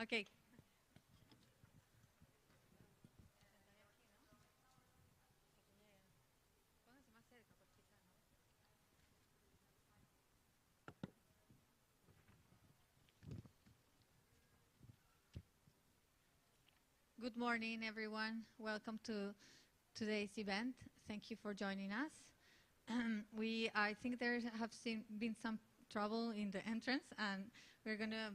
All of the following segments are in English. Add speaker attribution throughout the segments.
Speaker 1: Okay. Good morning, everyone. Welcome to today's event. Thank you for joining us. I think there have been some trouble in the entrance, and we're going to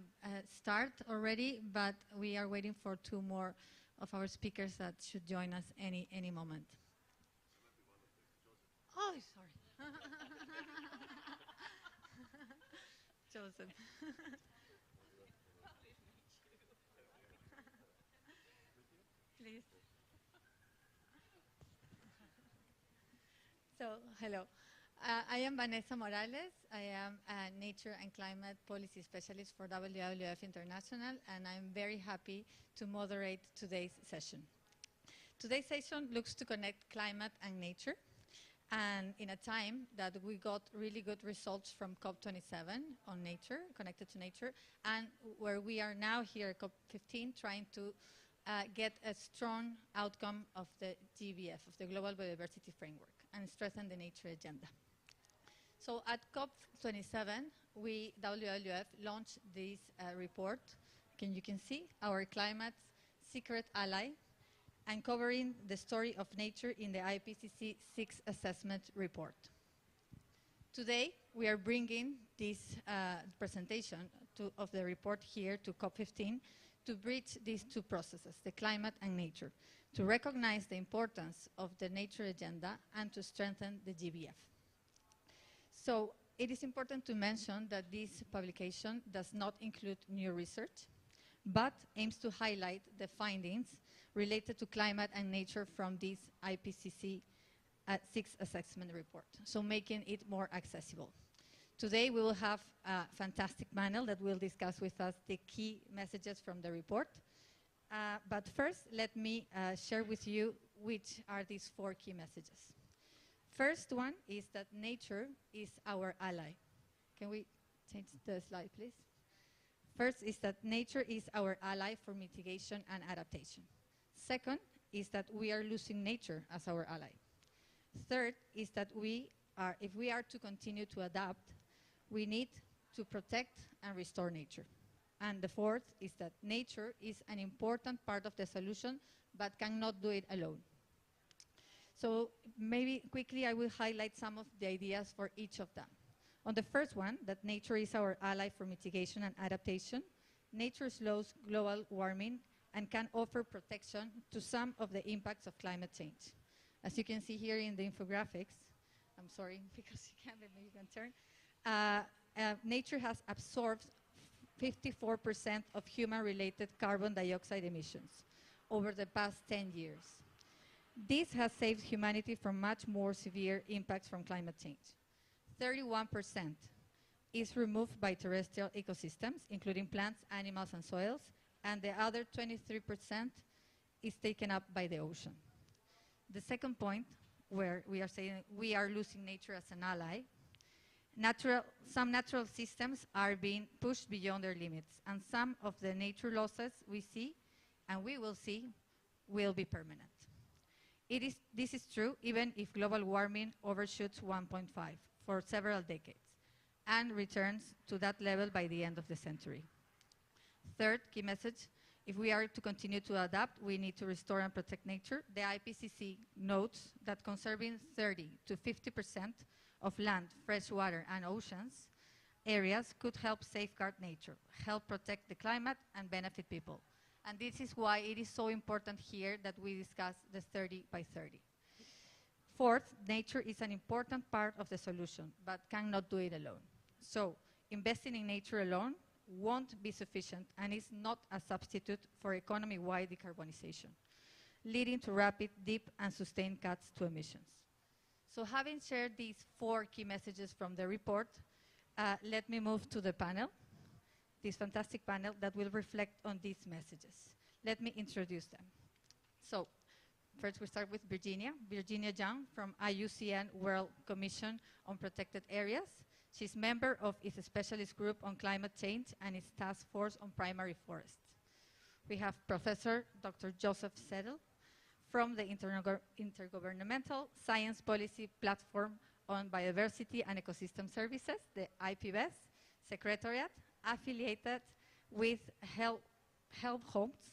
Speaker 1: start already, but we are waiting for two more of our speakers that should join us any moment. Oh, sorry. Joseph. Please. So, hello. I am Vanessa Morales. I am a Nature and Climate Policy Specialist for WWF International, and I'm very happy to moderate today's session. Today's session looks to connect climate and nature, and in a time that we got really good results from COP27 on nature, connected to nature, and where we are now here at COP15 trying to get a strong outcome of the GBF, of the Global Biodiversity Framework, and strengthen the nature agenda. So at COP27, WWF launched this report, you can see, our climate's secret ally, and covering the story of nature in the IPCC Sixth Assessment Report. Today, we are bringing this presentation of the report here to COP15 to bridge these two processes, the climate and nature, to recognize the importance of the nature agenda and to strengthen the GBF. So it is important to mention that this publication does not include new research, but aims to highlight the findings related to climate and nature from this IPCC Sixth Assessment Report, so making it more accessible. Today we will have a fantastic panel that will discuss with us the key messages from the report. But first, let me share with you which are these four key messages. First one is that nature is our ally. Can we change the slide, please? First is that nature is our ally for mitigation and adaptation. Second is that we are losing nature as our ally. Third is that if we are to continue to adapt, we need to protect and restore nature. And the fourth is that nature is an important part of the solution, but cannot do it alone. So maybe quickly I will highlight some of the ideas for each of them. On the first one, that nature is our ally for mitigation and adaptation, nature slows global warming and can offer protection to some of the impacts of climate change. As you can see here in the infographics, I'm sorry, because you can't, maybe you can turn. Nature has absorbed 54% of human-related carbon dioxide emissions over the past 10 years. This has saved humanity from much more severe impacts from climate change. 31% is removed by terrestrial ecosystems, including plants, animals, and soils, and the other 23% is taken up by the ocean. The second point, where we are saying we are losing nature as an ally, some natural systems are being pushed beyond their limits, and some of the nature losses we see and we will see will be permanent. This is true even if global warming overshoots 1.5 for several decades and returns to that level by the end of the century. Third key message, if we are to continue to adapt, we need to restore and protect nature. The IPCC notes that conserving 30 to 50% of land, fresh water, and oceans areas could help safeguard nature, help protect the climate, and benefit people. And this is why it is so important here that we discuss the 30 by 30. Fourth, nature is an important part of the solution, but cannot do it alone. So investing in nature alone won't be sufficient and is not a substitute for economy-wide decarbonization, leading to rapid, deep, and sustained cuts to emissions. So having shared these four key messages from the report, let me move to the panel, this fantastic panel that will reflect on these messages. Let me introduce them. So first we start with Virginia Young from IUCN World Commission on Protected Areas. She's member of its specialist group on climate change and its task force on primary forests. We have Professor Dr. Joseph Settle from the Intergovernmental Science Policy Platform on Biodiversity and Ecosystem Services, the IPBES Secretariat, affiliated with Helmholtz,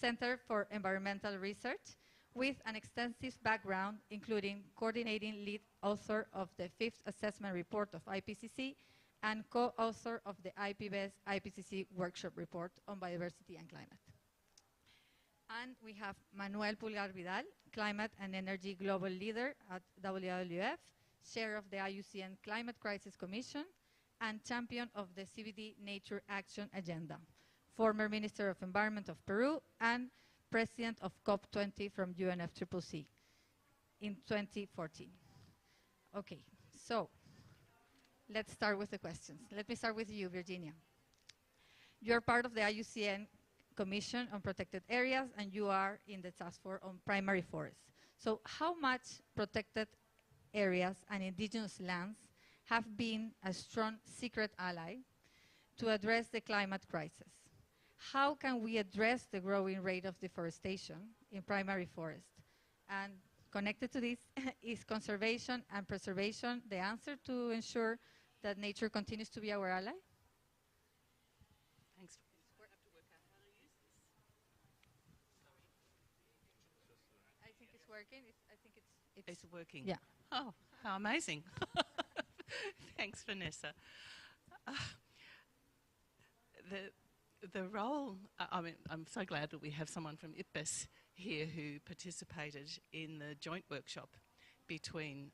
Speaker 1: Center for Environmental Research, with an extensive background, including coordinating lead author of the Fifth Assessment Report of IPCC and co-author of the IPBES IPCC Workshop Report on Biodiversity and Climate. And we have Manuel Pulgar Vidal, Climate and Energy Global Leader at WWF, Chair of the IUCN Climate Crisis Commission, and champion of the CBD Nature Action Agenda, former Minister of Environment of Peru, and President of COP20 from UNFCCC in 2014. Okay, so let's start with the questions. Let me start with you, Virginia. You're part of the IUCN Commission on Protected Areas, and you are in the task force on primary forests. So how much protected areas and indigenous lands have been a strong secret ally to address the climate crisis? How can we address the growing rate of deforestation in primary forest? And connected to this, is conservation and preservation the answer to ensure that nature continues to be our ally?
Speaker 2: Thanks.
Speaker 1: I think it's working.
Speaker 2: It's working.
Speaker 1: Yeah.
Speaker 2: Oh, how amazing. Thanks, Vanessa. The role, I mean, I'm so glad that we have someone from IPBES here who participated in the joint workshop between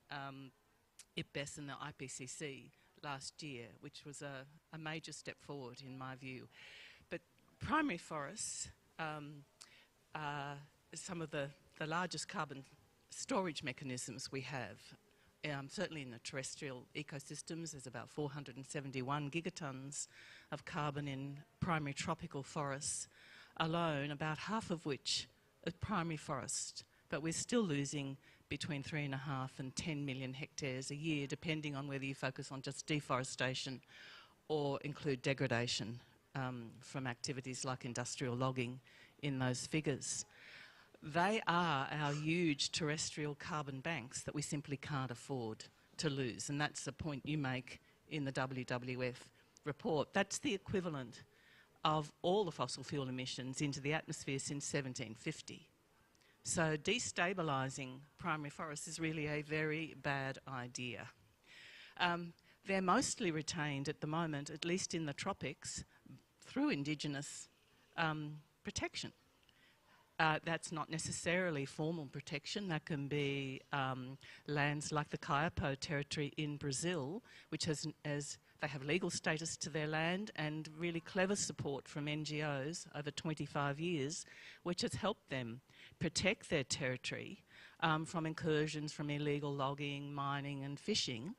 Speaker 2: IPBES and the IPCC last year, which was a major step forward in my view. But primary forests are some of the largest carbon storage mechanisms we have. Certainly in the terrestrial ecosystems, there's about 471 gigatons of carbon in primary tropical forests alone, about half of which are primary forest. But we're still losing between 3.5 and 10 million hectares a year, depending on whether you focus on just deforestation or include degradation from activities like industrial logging in those figures. They are our huge terrestrial carbon banks that we simply can't afford to lose. And that's the point you make in the WWF report. That's the equivalent of all the fossil fuel emissions into the atmosphere since 1750. So destabilising primary forests is really a very bad idea. They're mostly retained at the moment, at least in the tropics, through indigenous protection. That's not necessarily formal protection. That can be lands like the Kaiapó territory in Brazil, which they have legal status to their land and really clever support from NGOs over 25 years, which has helped them protect their territory from incursions from illegal logging, mining and fishing.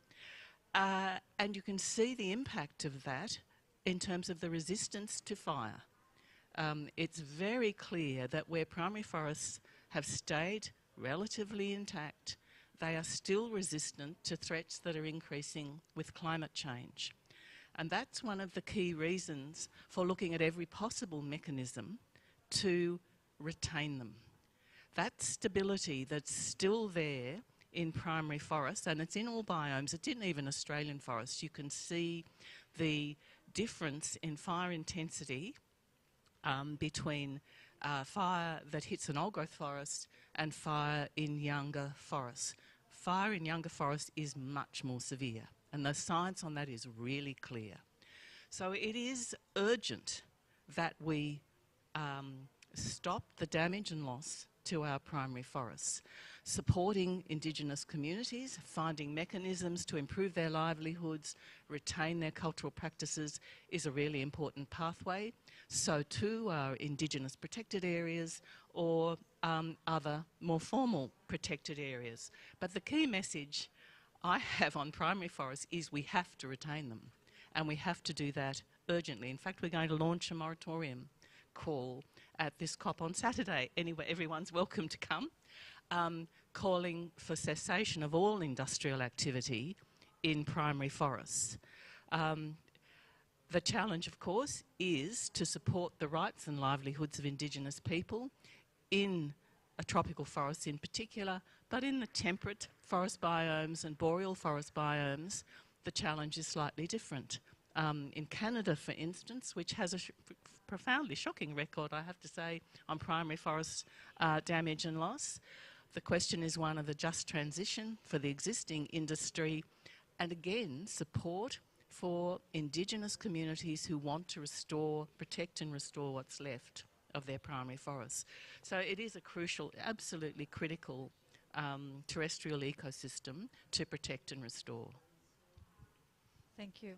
Speaker 2: And you can see the impact of that in terms of the resistance to fire. It's very clear that where primary forests have stayed relatively intact, they are still resistant to threats that are increasing with climate change. And that's one of the key reasons for looking at every possible mechanism to retain them. That stability that's still there in primary forests, and it's in all biomes, it's in even Australian forests. You can see the difference in fire intensity between fire that hits an old-growth forest and fire in younger forests. Fire in younger forests is much more severe, and the science on that is really clear. So it is urgent that we stop the damage and loss to our primary forests. Supporting Indigenous communities, finding mechanisms to improve their livelihoods, retain their cultural practices is a really important pathway. So too are Indigenous protected areas or other more formal protected areas. But the key message I have on primary forests is we have to retain them, and we have to do that urgently. In fact, we're going to launch a moratorium call at this COP on Saturday. Anyway, everyone's welcome to come. Calling for cessation of all industrial activity in primary forests. The challenge, of course, is to support the rights and livelihoods of Indigenous people in tropical forests in particular, but in the temperate forest biomes and boreal forest biomes, the challenge is slightly different. In Canada, for instance, which has a profoundly shocking record, I have to say, on primary forest damage and loss, the question is one of a just transition for the existing industry, and again, support for Indigenous communities who want to restore, protect and restore what's left of their primary forests. So it is a crucial, absolutely critical terrestrial ecosystem to protect and restore.
Speaker 1: Thank you.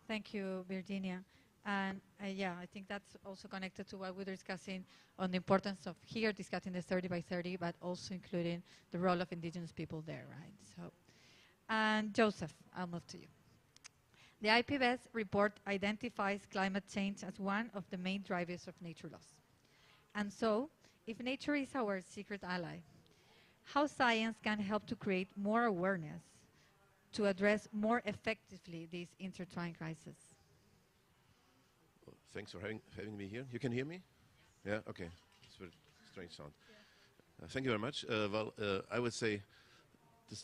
Speaker 1: Thank you, Virginia. And yeah, I think that's also connected to what we're discussing on the importance of here discussing the 30 by 30, but also including the role of Indigenous people there, right? So, and Joseph, I'll move to you. The IPCC report identifies climate change as one of the main drivers of nature loss. And so, if nature is our secret ally, how science can help to create more awareness to address more effectively these intertwined crises?
Speaker 3: Well, thanks for having me here. You can hear me? Yeah, okay. It's a very strange sound. Yeah. Thank you very much. I would say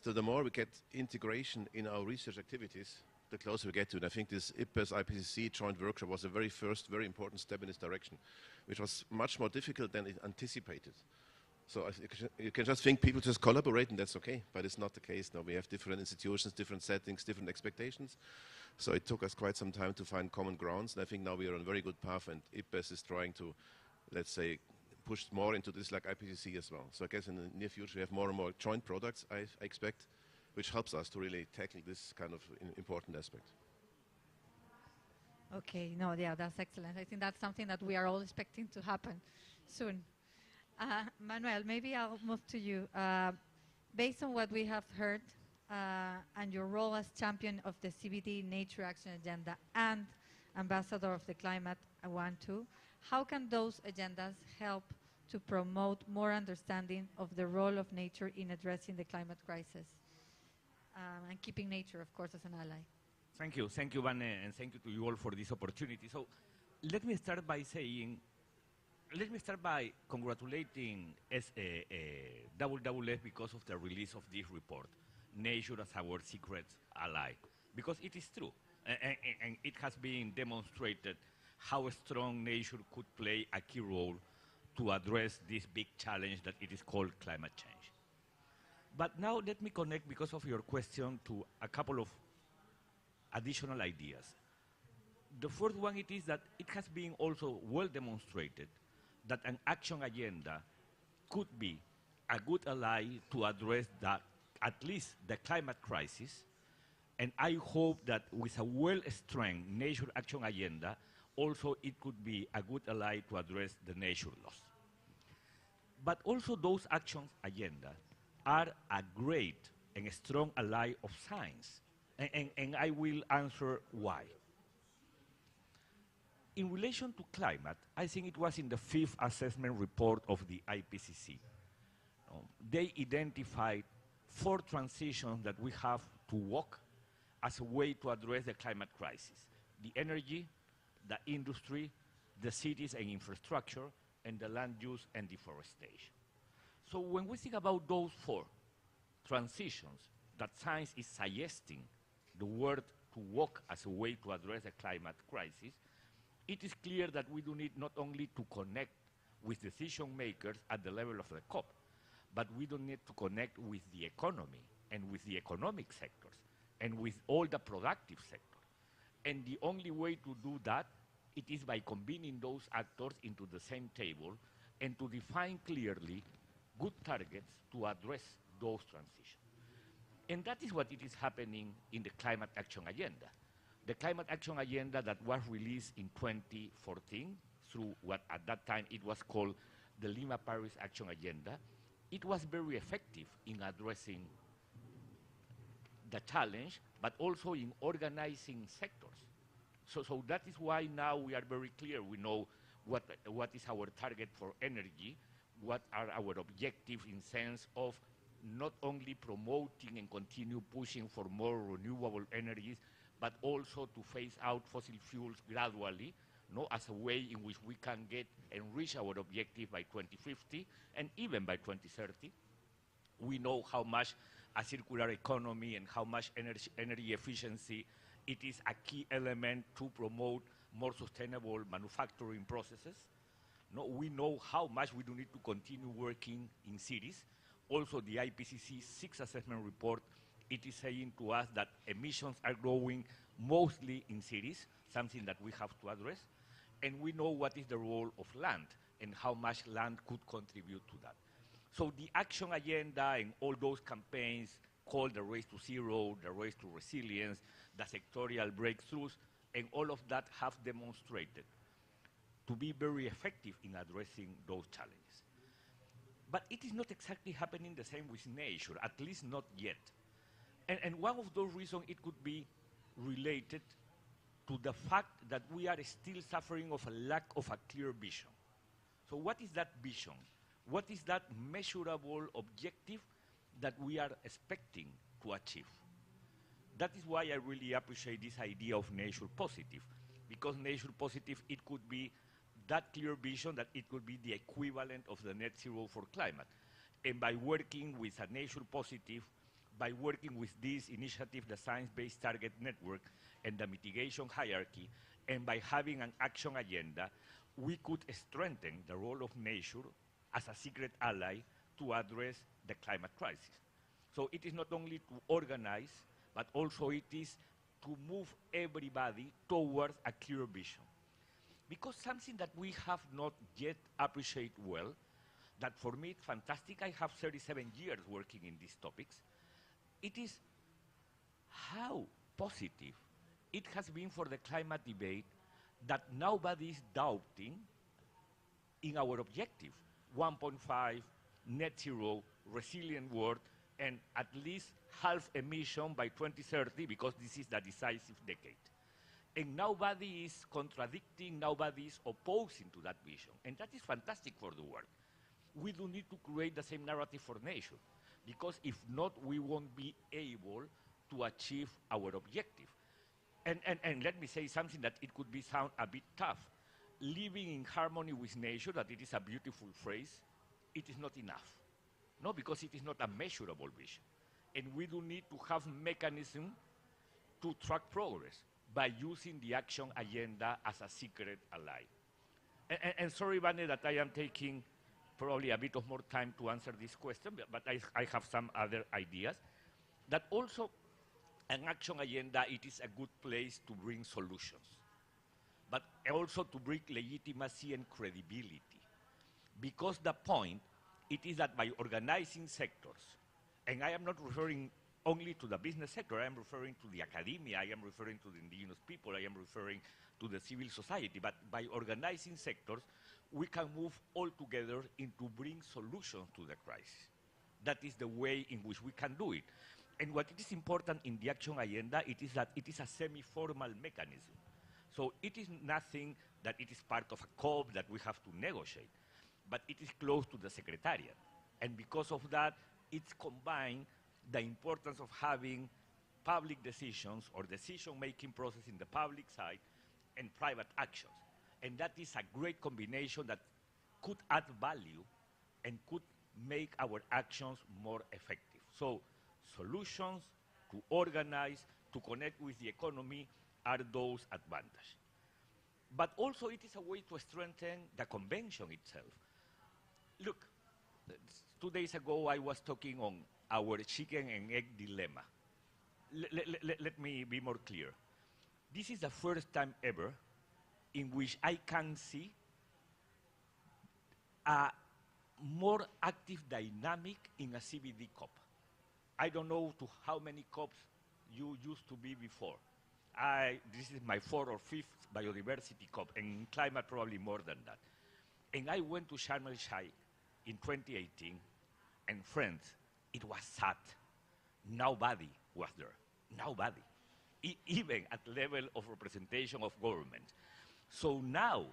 Speaker 3: the more we get integration in our research activities, the closer we get to it. I think this IPCC joint workshop was the very first, very important step in this direction, which was much more difficult than it anticipated. So you can just think people just collaborate and that's okay, but it's not the case now. We have different institutions, different settings, different expectations. So it took us quite some time to find common grounds, and I think now we are on a very good path, and IPBES is trying to, let's say, push more into this like IPCC as well. So I guess in the near future we have more and more joint products, I expect, which helps us to really tackle this kind of important aspect.
Speaker 1: Okay, no, yeah, that's excellent. I think that's something that we are all expecting to happen soon. Manuel, maybe I'll move to you. Based on what we have heard and your role as champion of the CBD Nature Action Agenda and ambassador of the Climate 1-2, how can those agendas help to promote more understanding of the role of nature in addressing the climate crisis and keeping nature, of course, as an ally?
Speaker 4: Thank you, Van, and thank you to you all for this opportunity. So let me start by congratulating WWF because of the release of this report, Nature as Our Secret Ally, because it is true, and it has been demonstrated how strong nature could play a key role to address this big challenge that it is called climate change. But now let me connect, because of your question, to a couple of additional ideas. The first one it is that it has been also well demonstrated that an action agenda could be a good ally to address at least the climate crisis, and I hope that with a well-strengthened nature action agenda, also it could be a good ally to address the nature loss. But also those action agendas are a great and strong ally of science, and I will answer why. In relation to climate, I think it was in the fifth assessment report of the IPCC. They identified 4 transitions that we have to walk as a way to address the climate crisis: the energy, the industry, the cities and infrastructure, and the land use and deforestation. So when we think about those 4 transitions that science is suggesting the word to walk as a way to address the climate crisis, it is clear that we do need not only to connect with decision makers at the level of the COP, but we do need to connect with the economy and with the economic sectors and with all the productive sectors. And the only way to do that, it is by combining those actors into the same table and to define clearly good targets to address those transitions. And that is what it is happening in the Climate Action Agenda. The Climate Action Agenda that was released in 2014 through what at that time it was called the Lima Paris Action Agenda, it was very effective in addressing the challenge, but also in organizing sectors. So that is why now we are very clear. We know what is our target for energy, what are our objectives in sense of not only promoting and continue pushing for more renewable energies, but also to phase out fossil fuels gradually, no, as a way in which we can get and reach our objective by 2050 and even by 2030. We know how much a circular economy and how much energy efficiency, it is a key element to promote more sustainable manufacturing processes. No, we know how much we do need to continue working in cities. Also, the IPCC Sixth Assessment Report, it is saying to us that emissions are growing mostly in cities, something that we have to address. And we know what is the role of land and how much land could contribute to that. So the action agenda and all those campaigns called the Race to Zero, the Race to Resilience, the sectorial breakthroughs, and all of that have demonstrated to be very effective in addressing those challenges. But it is not exactly happening the same with nature, at least not yet. And one of those reasons, it could be related to the fact that we are still suffering of a lack of a clear vision. So what is that vision? What is that measurable objective that we are expecting to achieve? That is why I really appreciate this idea of nature positive, because nature positive, it could be that clear vision that it could be the equivalent of the net zero for climate. And by working with a nature positive, by working with this initiative, the Science-Based Target Network and the mitigation hierarchy, and by having an action agenda, we could strengthen the role of nature as a secret ally to address the climate crisis. So it is not only to organize, but also it is to move everybody towards a clear vision. Because something that we have not yet appreciated well, that for me it's fantastic, I have 37 years working in these topics, it is how positive it has been for the climate debate that nobody is doubting in our objective, 1.5, net zero, resilient world, and at least half emission by 2030, because this is the decisive decade. And nobody is contradicting, nobody is opposing to that vision. And that is fantastic for the world. We do need to create the same narrative for nature, because if not, we won't be able to achieve our objective. And let me say something that it could be sound a bit tough. Living in harmony with nature, that it is a beautiful phrase, it is not enough. No, because it is not a measurable vision. And we do need to have mechanism to track progress by using the action agenda as a secret ally. And sorry, Vane, that I am taking probably a bit of more time to answer this question, but I have some other ideas. That also, an action agenda, it is a good place to bring solutions, but also to bring legitimacy and credibility. Because the point, it is that by organizing sectors, and I am not referring only to the business sector, I am referring to the academia, I am referring to the indigenous people, I am referring to the civil society, but by organizing sectors, we can move all together into bring solutions to the crisis. That is the way in which we can do it. And what it is important in the action agenda, it is that it is a semi-formal mechanism. So it is nothing that it is part of a COP that we have to negotiate, but it is close to the Secretariat. And because of that, it's combined the importance of having public decisions or decision-making process in the public side and private actions. And that is a great combination that could add value and could make our actions more effective. So solutions to organize, to connect with the economy are those advantages. But also it is a way to strengthen the convention itself. Look, 2 days ago I was talking on our chicken and egg dilemma. Let me be more clear. This is the first time ever in which I can see a more active dynamic in a CBD COP. I don't know to how many COPs you used to be before. This is my 4th or 5th biodiversity COP, and climate probably more than that. And I went to Sharm el-Sheikh in 2018, and friends, it was sad. Nobody was there. Nobody. Even at level of representation of government. So now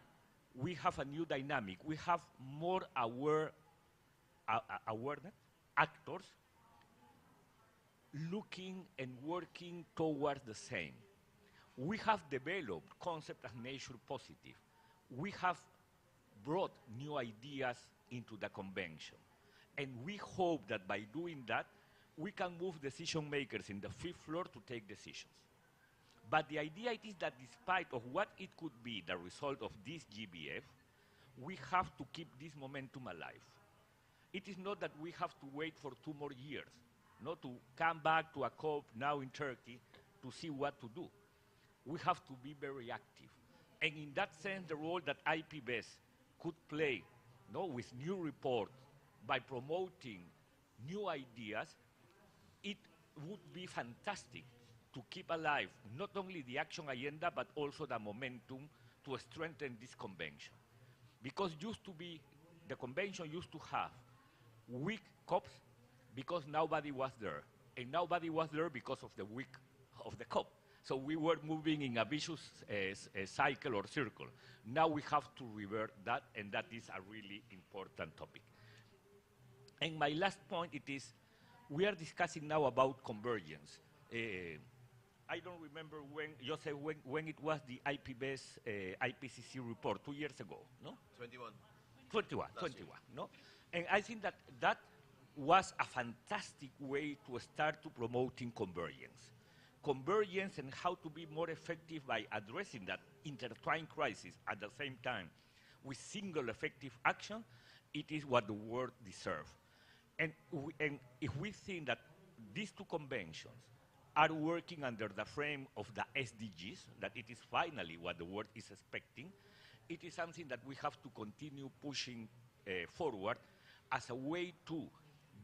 Speaker 4: we have a new dynamic. We have more awareness, actors looking and working towards the same. We have developed concept as nature positive. We have brought new ideas into the convention. And we hope that by doing that, we can move decision makers in the fifth floor to take decisions. But the idea is that despite of what it could be the result of this GBF, we have to keep this momentum alive. It is not that we have to wait for 2 more years, not to come back to a COP now in Turkey to see what to do. We have to be very active. And in that sense, the role that IPBES could play with new reports by promoting new ideas, it would be fantastic to keep alive not only the action agenda, but also the momentum to strengthen this convention. Because the convention used to have weak COPs because nobody was there. And nobody was there because of the weak of the COP. So we were moving in a vicious cycle or circle. Now we have to revert that, and that is a really important topic. And my last point, it is, we are discussing now about convergence. I don't remember when it was the IPCC report, 2 years ago, no? 21, no? And I think that that was a fantastic way to start to promoting convergence. Convergence and how to be more effective by addressing that intertwined crisis at the same time with single effective action, it is what the world deserves. And if we think that these two conventions are working under the frame of the SDGs, that it is finally what the world is expecting, it is something that we have to continue pushing forward as a way to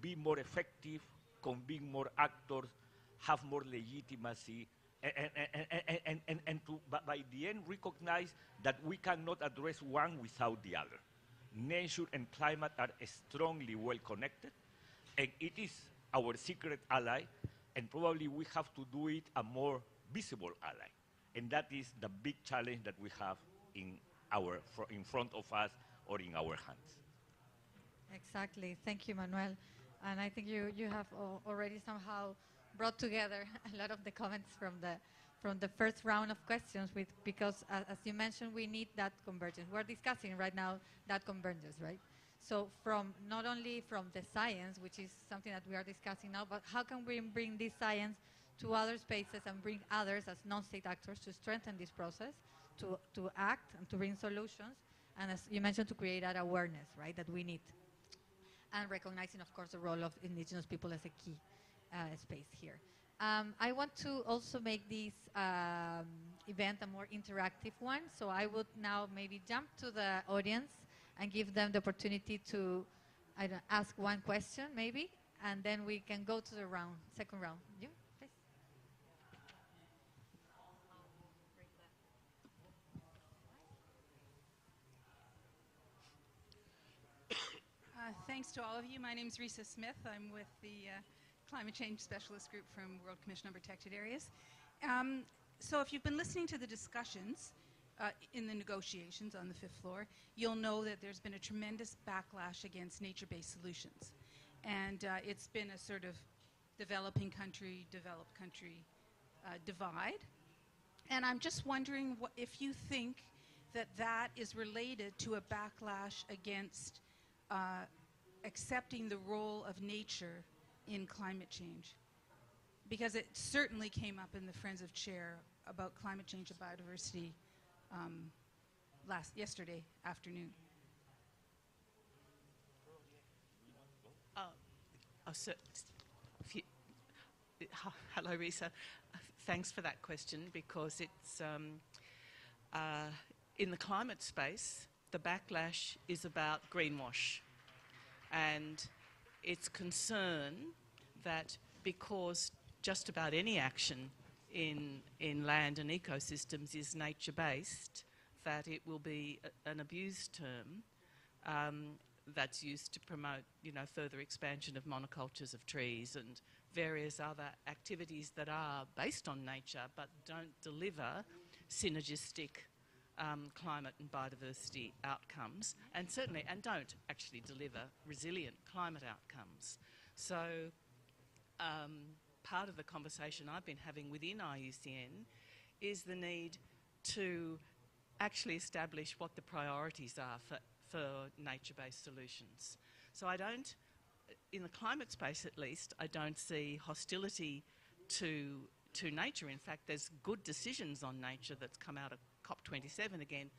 Speaker 4: be more effective, convene more actors, have more legitimacy, and to, by the end, recognize that we cannot address one without the other. Nature and climate are strongly well connected, and it is our secret ally, and probably we have to do it a more visible ally. And that is the big challenge that we have in front of us or in our hands.
Speaker 1: Exactly. Thank you, Manuel. And I think you have already somehow brought together a lot of the comments from the first round of questions because as you mentioned, we need that convergence. We're discussing right now that convergence, right? So not only from the science, which is something that we are discussing now, but how can we bring this science to other spaces and bring others as non-state actors to strengthen this process, to act and to bring solutions, and as you mentioned, to create that awareness, right, that we need. And recognizing, of course, the role of indigenous people as a key space here. I want to also make this event a more interactive one, so I would now maybe jump to the audience and give them the opportunity to ask one question, maybe, and then we can go to the second round. You, please.
Speaker 5: Thanks to all of you. My name is Risa Smith. I'm with the Climate Change Specialist Group from World Commission on Protected Areas. So if you've been listening to the discussions in the negotiations on the fifth floor, you'll know that there's been a tremendous backlash against nature-based solutions. And it's been a sort of developing country, developed country divide. And I'm just wondering if you think that that is related to a backlash against accepting the role of nature in climate change. Because it certainly came up in the Friends of Chair about climate change and biodiversity yesterday afternoon.
Speaker 2: Hello, Risa. Thanks for that question, because it's in the climate space, the backlash is about greenwash, and it's concern that because just about any action in land and ecosystems is nature-based, that it will be an abused term that's used to promote, further expansion of monocultures of trees and various other activities that are based on nature but don't deliver synergistic climate and biodiversity outcomes, and don't actually deliver resilient climate outcomes. So part of the conversation I've been having within IUCN is the need to actually establish what the priorities are for nature-based solutions. So I don't, in the climate space at least, I don't see hostility to nature. In fact, there's good decisions on nature that's come out of COP27 again,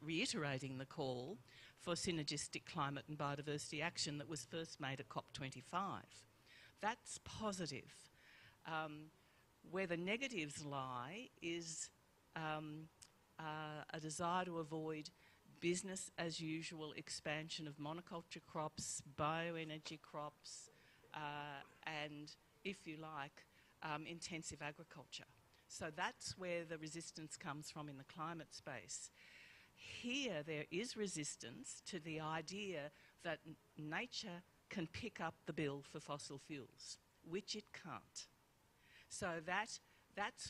Speaker 2: reiterating the call for synergistic climate and biodiversity action that was first made at COP25. That's positive. Where the negatives lie is a desire to avoid business as usual expansion of monoculture crops, bioenergy crops, and, if you like, intensive agriculture. So that's where the resistance comes from in the climate space. Here there is resistance to the idea that nature can pick up the bill for fossil fuels, which it can't. So that's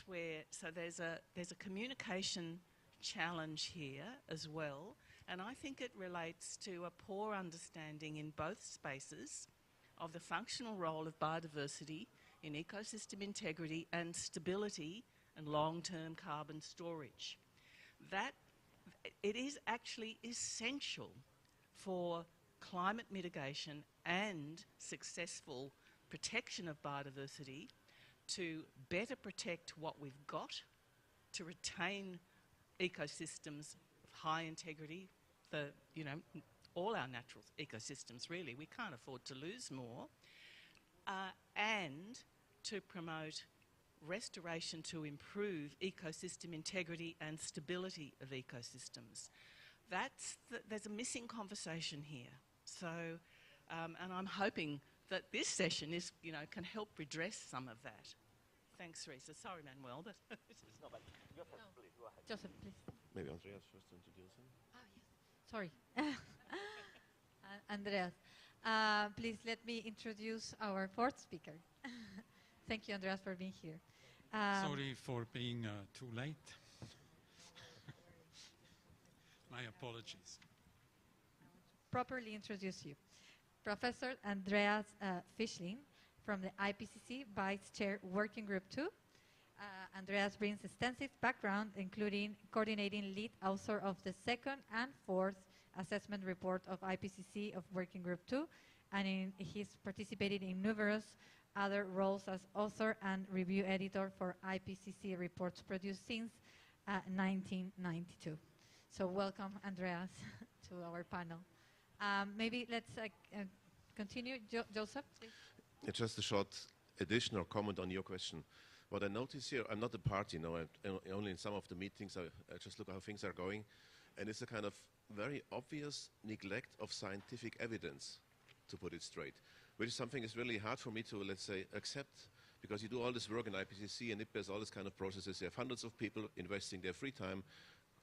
Speaker 2: where, so there's a communication challenge here as well, and I think it relates to a poor understanding in both spaces of the functional role of biodiversity in ecosystem integrity and stability and long-term carbon storage. That it is actually essential for climate mitigation and successful protection of biodiversity to better protect what we've got, to retain ecosystems of high integrity, all our natural ecosystems really, we can't afford to lose more, and to promote restoration to improve ecosystem integrity and stability of ecosystems. There's a missing conversation here. So, and I'm hoping that this session is, can help redress some of that. Thanks, Risa. Sorry, Manuel, but
Speaker 4: No, but Joseph, please, go ahead.
Speaker 1: Joseph, please.
Speaker 3: Maybe Andreas first introduce him.
Speaker 1: Sorry. Andreas. Please let me introduce our fourth speaker. Thank you, Andreas, for being here.
Speaker 6: Sorry for being too late. My apologies.
Speaker 1: Properly introduce you. Professor Andreas Fischling from the IPCC Vice Chair Working Group 2. Andreas brings extensive background, including coordinating lead author of the second and fourth assessment report of IPCC of Working Group 2, and he's participated in numerous other roles as author and review editor for IPCC reports produced since 1992. So welcome, Andreas, to our panel. Maybe let's continue. Joseph, please.
Speaker 3: Just a short addition or comment on your question. What I notice here, I'm not a party, only in some of the meetings I just look at how things are going, and it's a kind of very obvious neglect of scientific evidence, to put it straight, which is something that's really hard for me to, let's say, accept, because you do all this work in IPCC and IPBES, all this kind of processes. You have hundreds of people investing their free time,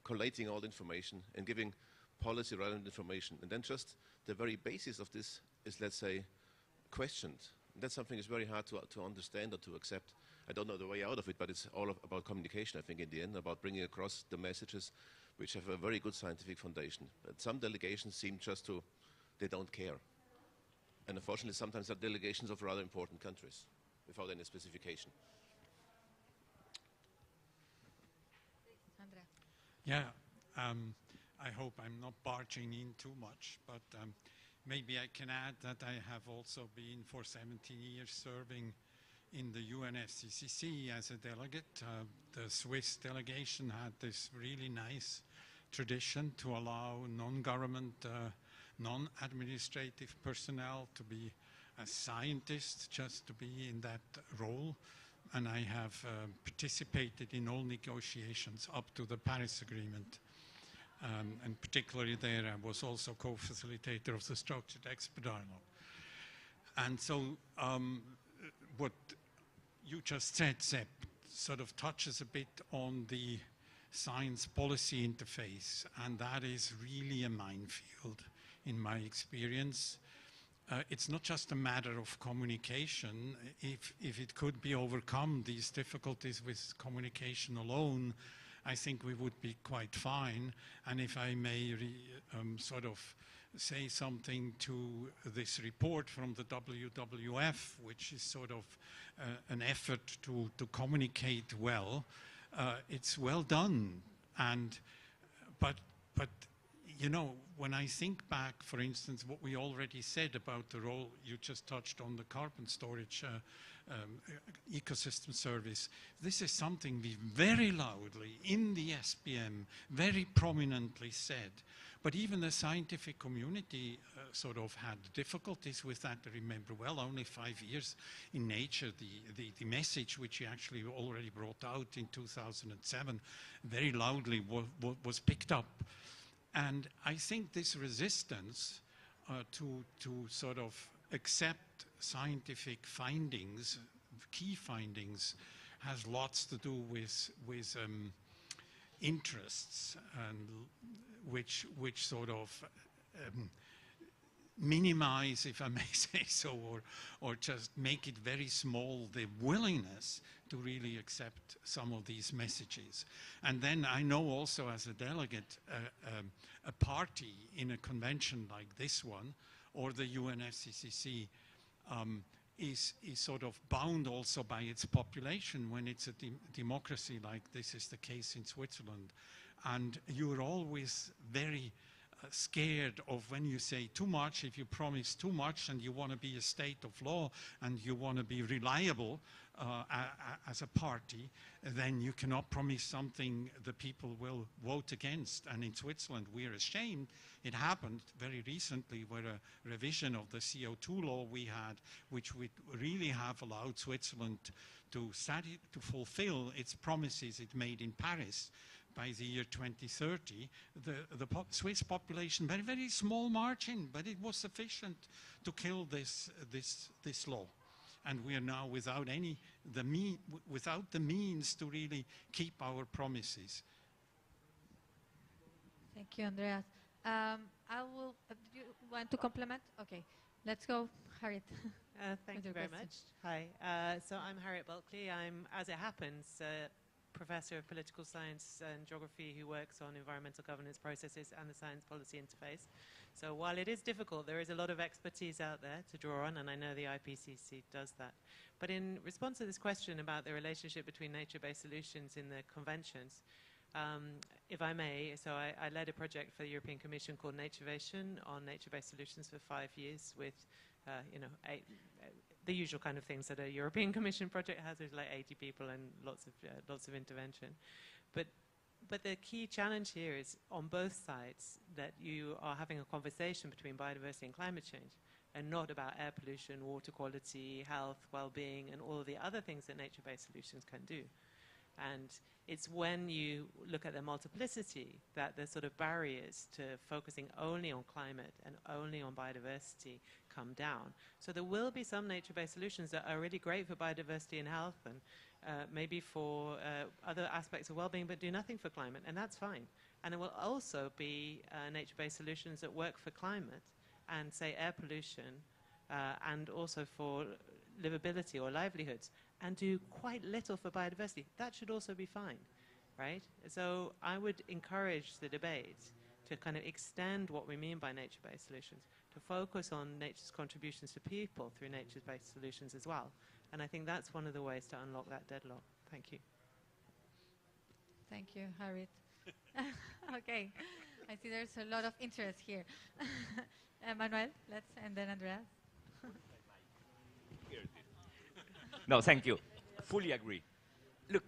Speaker 3: collating all the information and giving policy-relevant information. And then just the very basis of this is, let's say, questioned. And that's something that's very hard to understand or to accept. I don't know the way out of it, but it's all about communication, I think, in the end, about bringing across the messages which have a very good scientific foundation. But some delegations seem just to, they don't care. And unfortunately, sometimes they're delegations of rather important countries without any specification.
Speaker 1: Andrea.
Speaker 6: Yeah, I hope I'm not barging in too much, but maybe I can add that I have also been for 17 years serving in the UNFCCC as a delegate. The Swiss delegation had this really nice tradition to allow non-government, non-administrative personnel to be as scientists, just to be in that role. And I have participated in all negotiations up to the Paris Agreement. And particularly there, I was also co-facilitator of the Structured Expert Dialogue. And so what you just said, Sepp, sort of touches a bit on the science policy interface, and that is really a minefield in my experience. It's not just a matter of communication. If it could be overcome, these difficulties with communication alone, I think we would be quite fine. And if I may sort of say something to this report from the WWF, which is sort of an effort to communicate well, it's well done. And but you know, when I think back, for instance, what we already said about the role, you just touched on the carbon storage ecosystem service. This is something we very loudly in the SBM very prominently said. But even the scientific community sort of had difficulties with that. I remember well, only 5 years in Nature, the message which we actually already brought out in 2007 very loudly was picked up. And I think this resistance to sort of accept scientific findings, key findings, has lots to do with interests, and which sort of minimize, if I may say so, or just make it very small, the willingness to really accept some of these messages. And then I know also as a delegate, a party in a convention like this one, or the UNFCCC, is sort of bound also by its population when it's a democracy like this is the case in Switzerland. And you're always very scared of when you say too much. If you promise too much and you want to be a state of law and you want to be reliable as a party, then you cannot promise something the people will vote against. And in Switzerland, we're ashamed. It happened very recently where a revision of the CO2 law we had, which would really have allowed Switzerland to fulfill its promises it made in Paris by the year 2030, the Swiss population, very, very small margin, but it was sufficient to kill this law. And we are now without without the means to really keep our promises.
Speaker 1: Thank you, Andreas. I will. Do you want to complement? Okay, let's go, Harriet.
Speaker 7: Thank you very much. Hi. So I'm Harriet Bulkley. I'm, as it happens, Professor of Political Science and Geography who works on environmental governance processes and the science policy interface. So while it is difficult, there is a lot of expertise out there to draw on, and I know the IPCC does that. But in response to this question about the relationship between nature-based solutions in the conventions, if I may, so I led a project for the European Commission called Naturevation on nature-based solutions for 5 years with, the usual kind of things that a European Commission project has. There's like 80 people and lots of intervention. But the key challenge here is on both sides that you are having a conversation between biodiversity and climate change, and not about air pollution, water quality, health, well-being, and all of the other things that nature-based solutions can do. And it's when you look at their multiplicity that the sort of barriers to focusing only on climate and only on biodiversity come down. So there will be some nature-based solutions that are really great for biodiversity and health, and maybe for other aspects of well-being, but do nothing for climate, and that's fine. And there will also be nature-based solutions that work for climate and, say, air pollution, and also for livability or livelihoods, and do quite little for biodiversity. That should also be fine, right? So I would encourage the debate to kind of extend what we mean by nature-based solutions, to focus on nature's contributions to people through nature-based solutions as well. And I think that's one of the ways to unlock that deadlock. Thank you.
Speaker 1: Thank you, Harriet. Okay, I see there's a lot of interest here. Manuel, and then Andreas.
Speaker 4: No, thank you. Fully agree. Look,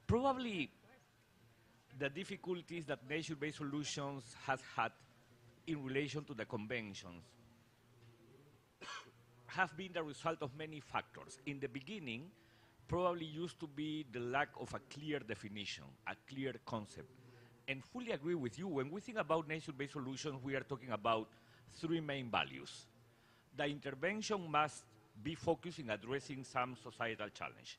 Speaker 4: probably the difficulties that nature-based solutions has had in relation to the conventions have been the result of many factors. In the beginning, probably used to be the lack of a clear definition, a clear concept. And fully agree with you, when we think about nature-based solutions, we are talking about three main values. The intervention must be focused in addressing some societal challenge.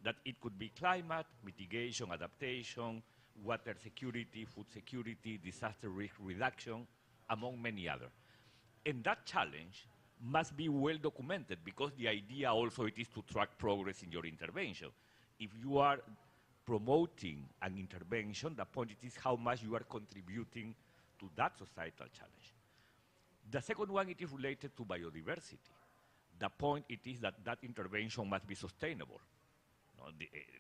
Speaker 4: That it could be climate, mitigation, adaptation, water security, food security, disaster risk reduction, among many others. And that challenge must be well documented, because the idea also it is to track progress in your intervention. If you are promoting an intervention, the point it is how much you are contributing to that societal challenge. The second one, it is related to biodiversity. The point it is that that intervention must be sustainable.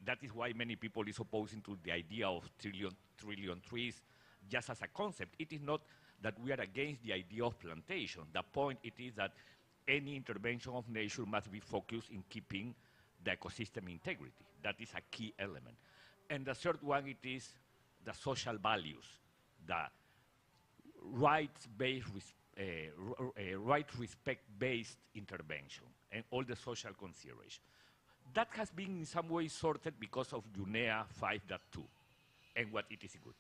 Speaker 4: That is why many people is opposing to the idea of trillion trees just as a concept. It is not that we are against the idea of plantation. The point it is that any intervention of nature must be focused in keeping the ecosystem integrity. That is a key element. And the third one, it is the social values, the rights-based, respect-based intervention, and all the social consideration. That has been in some way sorted because of UNEA 5.2 and what it is good.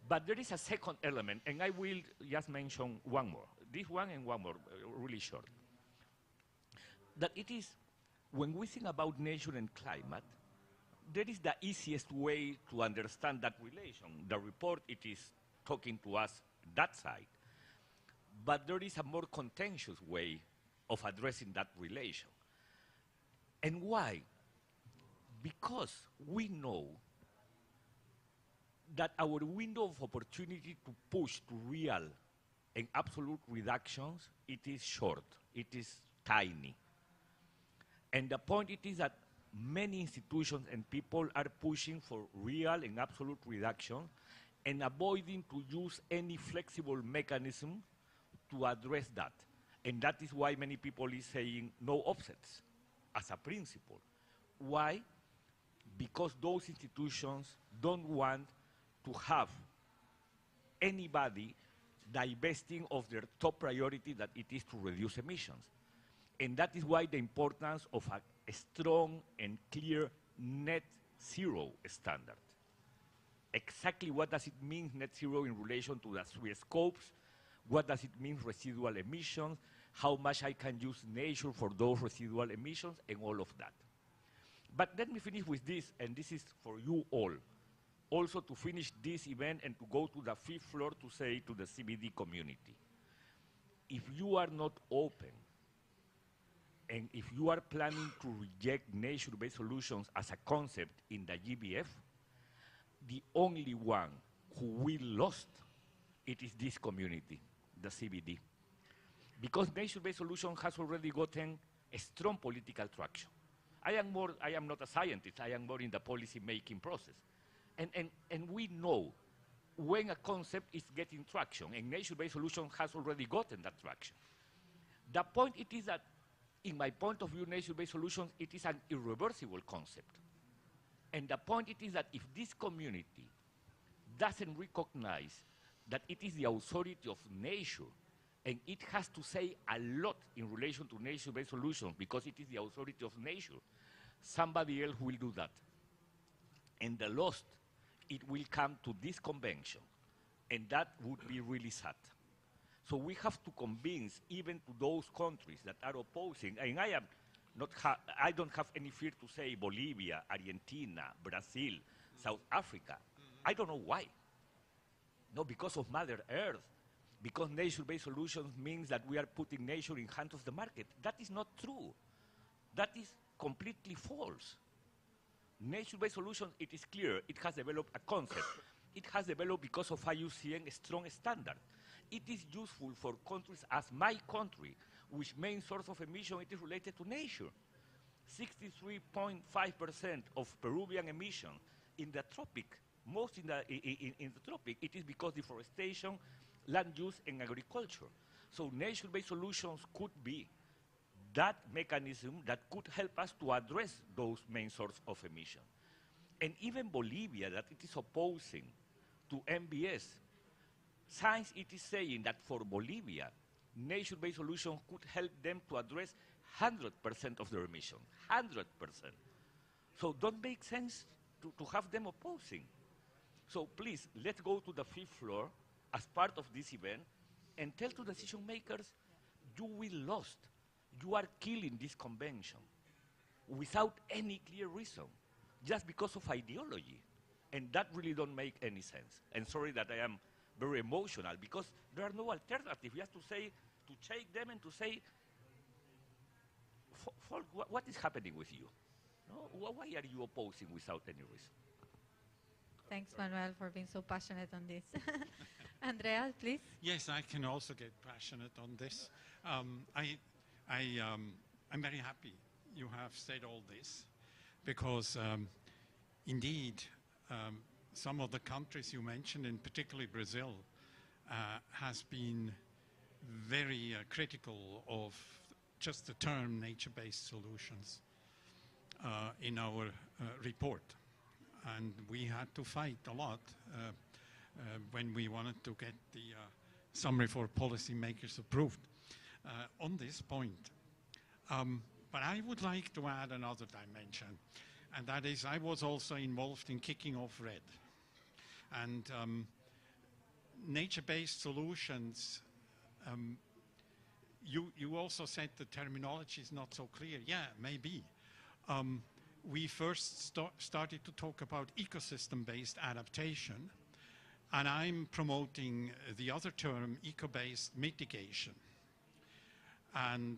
Speaker 4: But there is a second element, and I will just mention one more. This one and one more, really short. That it is, when we think about nature and climate, there is the easiest way to understand that relation. The report, it is talking to us that side. But there is a more contentious way of addressing that relation. And why? Because we know that our window of opportunity to push to real and absolute reductions, it is short, it is tiny. And the point it is that many institutions and people are pushing for real and absolute reduction and avoiding to use any flexible mechanism to address that. And that is why many people is saying no offsets as a principle. Why? Because those institutions don't want to have anybody divesting of their top priority that it is to reduce emissions. And that is why the importance of a strong and clear net zero standard. Exactly what does it mean net zero in relation to the three scopes? What does it mean residual emissions? How much I can use nature for those residual emissions and all of that. But let me finish with this, and this is for you all. Also to finish this event and to go to the fifth floor to say to the CBD community, if you are not open and if you are planning to reject nature-based solutions as a concept in the GBF, the only one who will lost, it is this community, the CBD. Because nature-based solution has already gotten a strong political traction. I am not a scientist, I am more in the policy-making process. And we know when a concept is getting traction, and nature-based solution has already gotten that traction. The point it is that, in my point of view, nature-based solutions, it is an irreversible concept. And the point it is that if this community doesn't recognize that it is the authority of nature, and it has to say a lot in relation to nature-based solutions because it is the authority of nature, somebody else will do that. And the lost, it will come to this convention, and that would be really sad. So we have to convince even to those countries that are opposing, and I don't have any fear to say Bolivia, Argentina, Brazil, South Africa. I don't know why. No, because of Mother Earth. Because nature-based solutions means that we are putting nature in hands of the market. That is not true. That is completely false. Nature-based solutions, it is clear, it has developed a concept. It has developed because of IUCN a strong standard. It is useful for countries as my country, which main source of emission it is related to nature. 63.5% of Peruvian emission in the tropic, most in the tropic, it is because deforestation, land use, and agriculture. So nature-based solutions could be that mechanism that could help us to address those main sources of emission. And even Bolivia, that it is opposing to MBS, science it is saying that for Bolivia, nature-based solutions could help them to address 100% of their emission, 100%. So don't make sense to have them opposing. So please, let's go to the fifth floor as part of this event and tell to decision makers, you will lost. You are killing this convention without any clear reason, just because of ideology. And that really don't make any sense. And sorry that I am very emotional, because there are no alternatives. You have to say, to take them and to say, what is happening with you? No? Why are you opposing without any reason?
Speaker 1: Thanks, Manuel, for being so passionate on this. Andrea, please.
Speaker 6: Yes, I can also get passionate on this. I'm very happy you have said all this. because indeed some of the countries you mentioned, and particularly Brazil, has been very critical of just the term nature-based solutions in our report. And we had to fight a lot when we wanted to get the summary for policymakers approved on this point. But I would like to add another dimension, and that is I was also involved in kicking off RED. And nature-based solutions, you also said the terminology is not so clear. Yeah, maybe. We first started to talk about ecosystem-based adaptation, and I'm promoting the other term, eco-based mitigation. And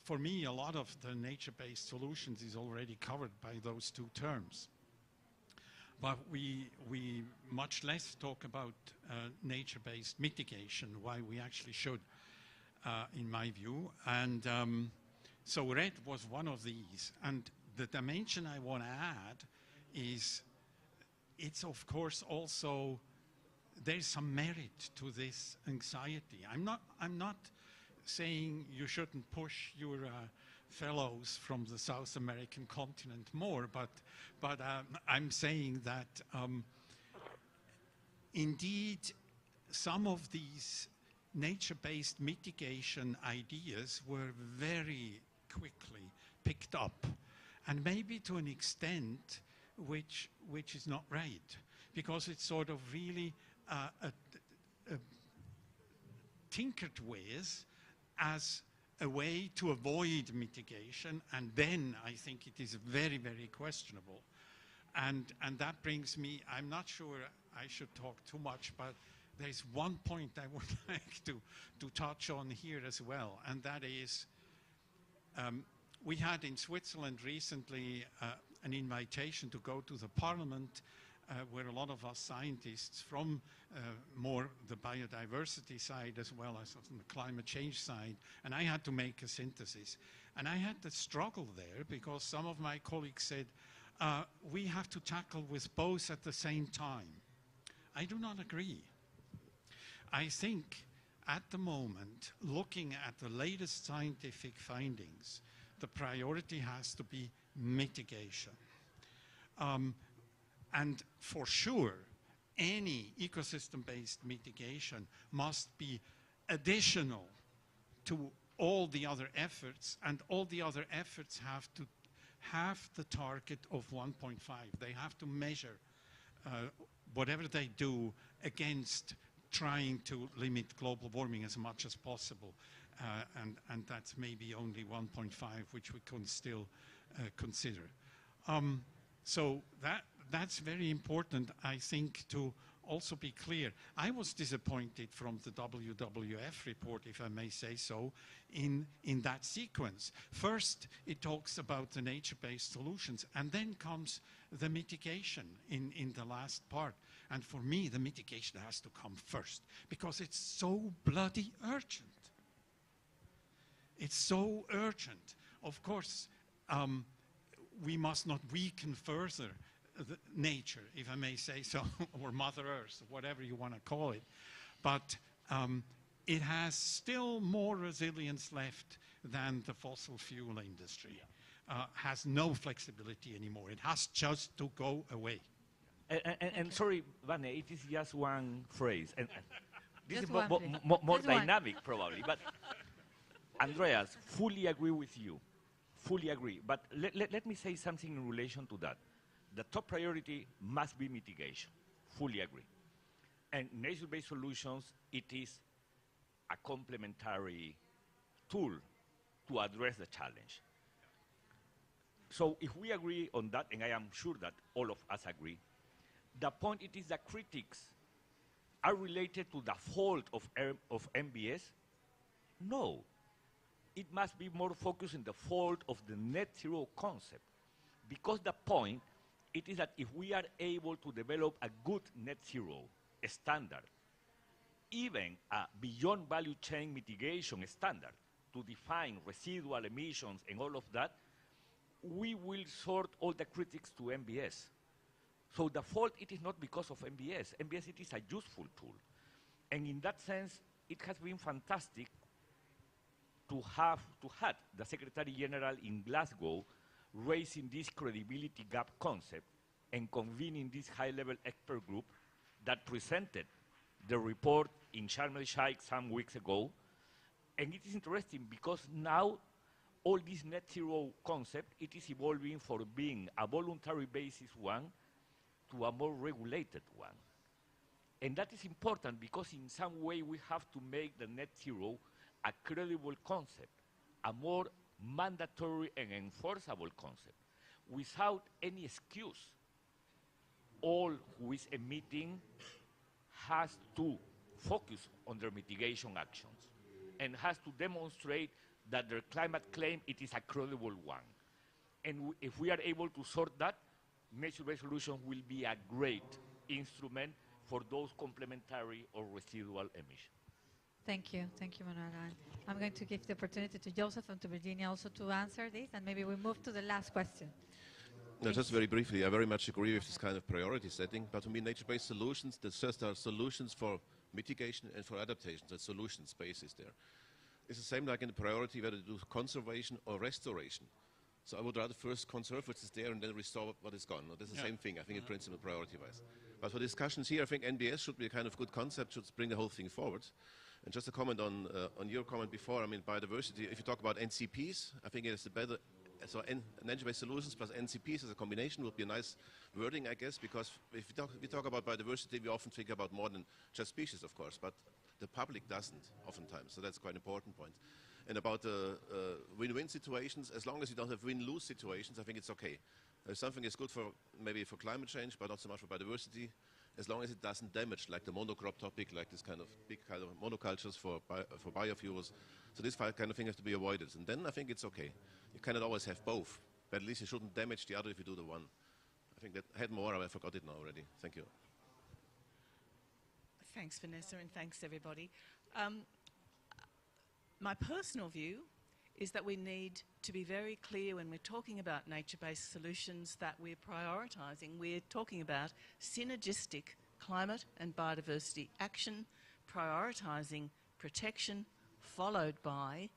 Speaker 6: for me, a lot of the nature-based solutions is already covered by those two terms. But we much less talk about nature-based mitigation, why we actually should, in my view. And so RED was one of these. And the dimension I want to add is it's of course also, there's some merit to this anxiety. I'm not saying you shouldn't push your fellows from the South American continent more, but I'm saying that indeed some of these nature-based mitigation ideas were very quickly picked up, and maybe to an extent which is not right, because it's sort of really tinkered with as a way to avoid mitigation, and then I think it is very, very questionable. And that brings me, I'm not sure I should talk too much, but there's one point I would like to touch on here as well, and that is we had in Switzerland recently an invitation to go to the parliament where a lot of us scientists from more the biodiversity side as well as from the climate change side, and I had to make a synthesis. And I had to struggle there because some of my colleagues said, we have to tackle with both at the same time. I do not agree. I think at the moment, looking at the latest scientific findings, the priority has to be mitigation. And for sure, any ecosystem-based mitigation must be additional to all the other efforts, and all the other efforts have to have the target of 1.5. They have to measure whatever they do against trying to limit global warming as much as possible. And that's maybe only 1.5, which we can still consider. So that's very important, I think, to also be clear. I was disappointed from the WWF report, if I may say so, in that sequence. First, it talks about the nature-based solutions, and then comes the mitigation in the last part. And for me, the mitigation has to come first, because it's so bloody urgent. It's so urgent. Of course, we must not weaken further nature, if I may say so, or Mother Earth, whatever you want to call it. But it has still more resilience left than the fossil fuel industry. Has no flexibility anymore. It has just to go away.
Speaker 4: And sorry, Vane, it is just one phrase. And this
Speaker 1: Just
Speaker 4: is
Speaker 1: one, please.
Speaker 4: more
Speaker 1: Just one.
Speaker 4: dynamic, probably. But Andreas, fully agree with you. Fully agree. But let me say something in relation to that. The top priority must be mitigation. Fully agree. And nature-based solutions, it is a complementary tool to address the challenge. So if we agree on that, and I am sure that all of us agree, the point it is that critics are related to the fault of MBS? No. It must be more focused on the fault of the net zero concept. Because the point, it is that if we are able to develop a good net zero standard, even a beyond value chain mitigation standard to define residual emissions and all of that, we will sort all the critics to MBS. So the fault, it is not because of MBS. MBS, it is a useful tool. And in that sense, it has been fantastic to have the Secretary General in Glasgow raising this credibility gap concept and convening this high-level expert group that presented the report in Sharm el-Sheikh some weeks ago. And it is interesting because now all this net zero concept, it is evolving from being a voluntary basis one to a more regulated one. And that is important because in some way we have to make the net zero a credible concept, a more mandatory and enforceable concept, without any excuse. All who is emitting has to focus on their mitigation actions and has to demonstrate that their climate claim, it is a credible one. And if we are able to sort that, nature-based solutions will be a great instrument for those complementary or residual emissions.
Speaker 1: Thank you, Manuel. And I'm going to give the opportunity to Joseph and to Virginia also to answer this, and maybe we move to the last question.
Speaker 3: No, just very briefly, I very much agree with this kind of priority setting, but to me, nature-based solutions, the just are solutions for mitigation and for adaptation. The solution space is there. It's the same like in the priority whether to do conservation or restoration. So I would rather first conserve what is there and then restore what is gone. No, that's the same thing, I think, in principle, priority-wise. But for discussions here, I think NBS should be a kind of good concept, should bring the whole thing forward. And just a comment on your comment before, I mean, biodiversity, if you talk about NCPs, I think it's the better, so nature-based solutions plus NCPs as a combination would be a nice wording, I guess, because if we talk about biodiversity, we often think about more than just species, of course, but the public doesn't oftentimes, so that's quite an important point. And about win-win situations, as long as you don't have win-lose situations, I think it's okay. If something is good for maybe for climate change, but not so much for biodiversity, as long as it doesn't damage, like the monocrop topic, like this kind of big kind of monocultures for biofuels. So this kind of thing has to be avoided. And then I think it's okay. You cannot always have both, but at least you shouldn't damage the other if you do the one. I think that I had more, I forgot it now already. Thank you.
Speaker 2: Thanks, Vanessa, and thanks, everybody. My personal view is that we need to be very clear when we're talking about nature-based solutions that we're prioritising. We're talking about synergistic climate and biodiversity action, prioritising protection, followed by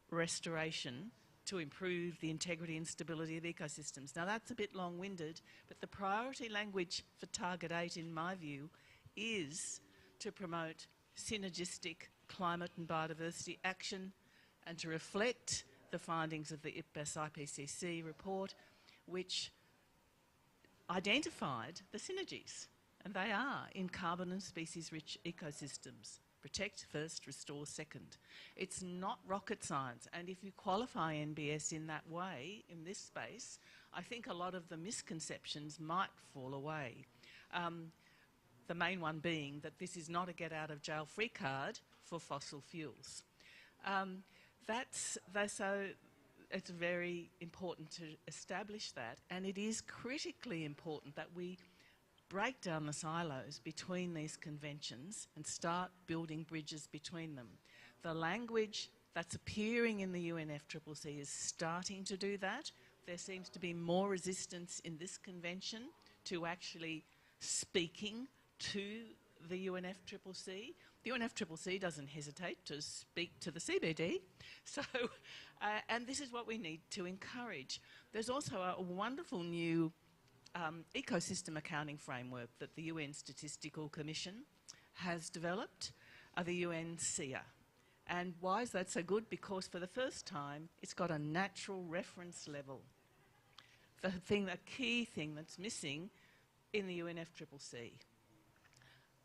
Speaker 2: restoration to improve the integrity and stability of ecosystems. Now that's a bit long-winded, but the priority language for Target 8, in my view, is to promote synergistic climate and biodiversity action and to reflect the findings of the IPCC report, which identified the synergies, and they are in carbon and species-rich ecosystems. Protect first, restore second. It's not rocket science, and if you qualify NBS in that way, in this space, I think a lot of the misconceptions might fall away. The main one being that this is not a get-out-of-jail-free card for fossil fuels. So it's very important to establish that, and it is critically important that we break down the silos between these conventions and start building bridges between them. The language that's appearing in the UNFCCC is starting to do that. There seems to be more resistance in this convention to actually speaking to the UNFCCC. The UNFCCC doesn't hesitate to speak to the CBD, so, and this is what we need to encourage. There's also a wonderful new ecosystem accounting framework that the UN Statistical Commission has developed, the UN SEA. And why is that so good? Because for the first time, it's got a natural reference level. The key thing that's missing in the UNFCCC.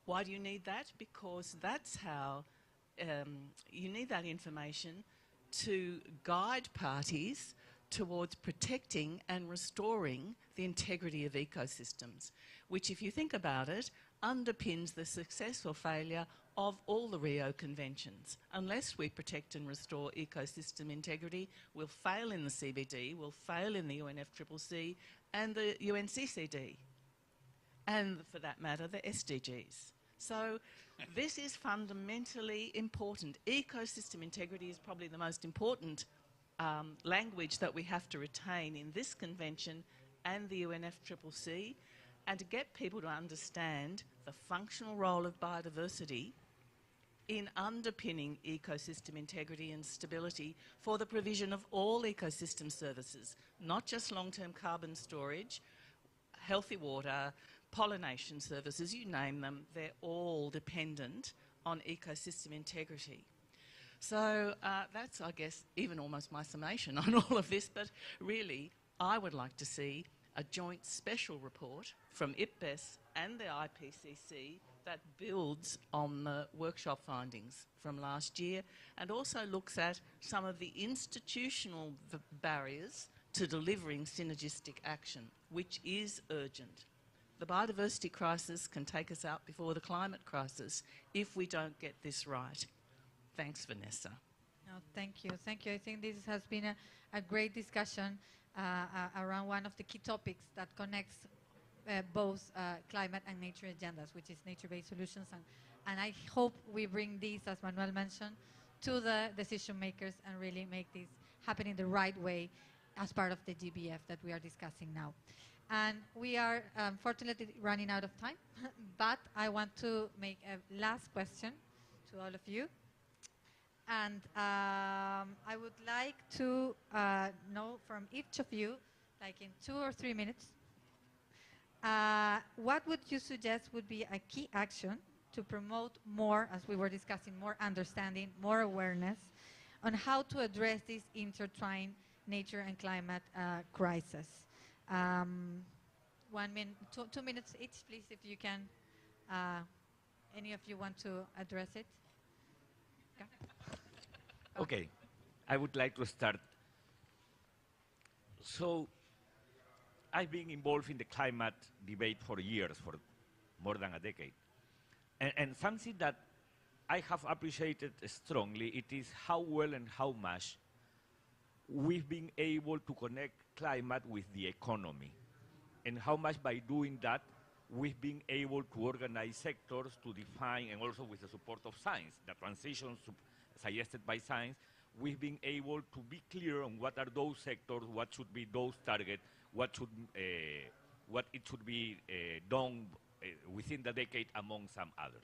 Speaker 2: Why do you need that? Because that's how you need that information to guide parties towards protecting and restoring the integrity of ecosystems, which, if you think about it, underpins the success or failure of all the Rio Conventions. Unless we protect and restore ecosystem integrity, we'll fail in the CBD, we'll fail in the UNFCCC and the UNCCD, and for that matter, the SDGs. So this is fundamentally important. Ecosystem integrity is probably the most important language that we have to retain in this convention and the UNFCCC, and to get people to understand the functional role of biodiversity in underpinning ecosystem integrity and stability for the provision of all ecosystem services, not just long-term carbon storage, healthy water, pollination services, you name them, they're all dependent on ecosystem integrity. So that's, I guess, even almost my summation on all of this, but really I would like to see a joint special report from IPBES and the IPCC that builds on the workshop findings from last year and also looks at some of the institutional barriers to delivering synergistic action, which is urgent. The biodiversity crisis can take us out before the climate crisis if we don't get this right. Thanks, Vanessa.
Speaker 1: No, thank you. Thank you. I think this has been a great discussion around one of the key topics that connects both climate and nature agendas, which is nature-based solutions. And I hope we bring these, as Manuel mentioned, to the decision makers and really make this happen in the right way as part of the GBF that we are discussing now. And we are unfortunately running out of time, but I want to make a last question to all of you. And I would like to know from each of you, like in 2 or 3 minutes, what would you suggest would be a key action to promote more, as we were discussing, more understanding, more awareness on how to address this intertwined nature and climate crisis? 1 minute, 2 minutes each, please, if you can. Any of you want to address it?
Speaker 4: Okay, I would like to start. So, I've been involved in the climate debate for years, for more than a decade. And something that I have appreciated strongly, it is how well and how much we've been able to connect climate with the economy. And how much by doing that, we've been able to organize sectors to define, and also with the support of science, the transitions suggested by science, we've been able to be clear on what are those sectors, what should be those targets, what it should be done within the decade, among some others.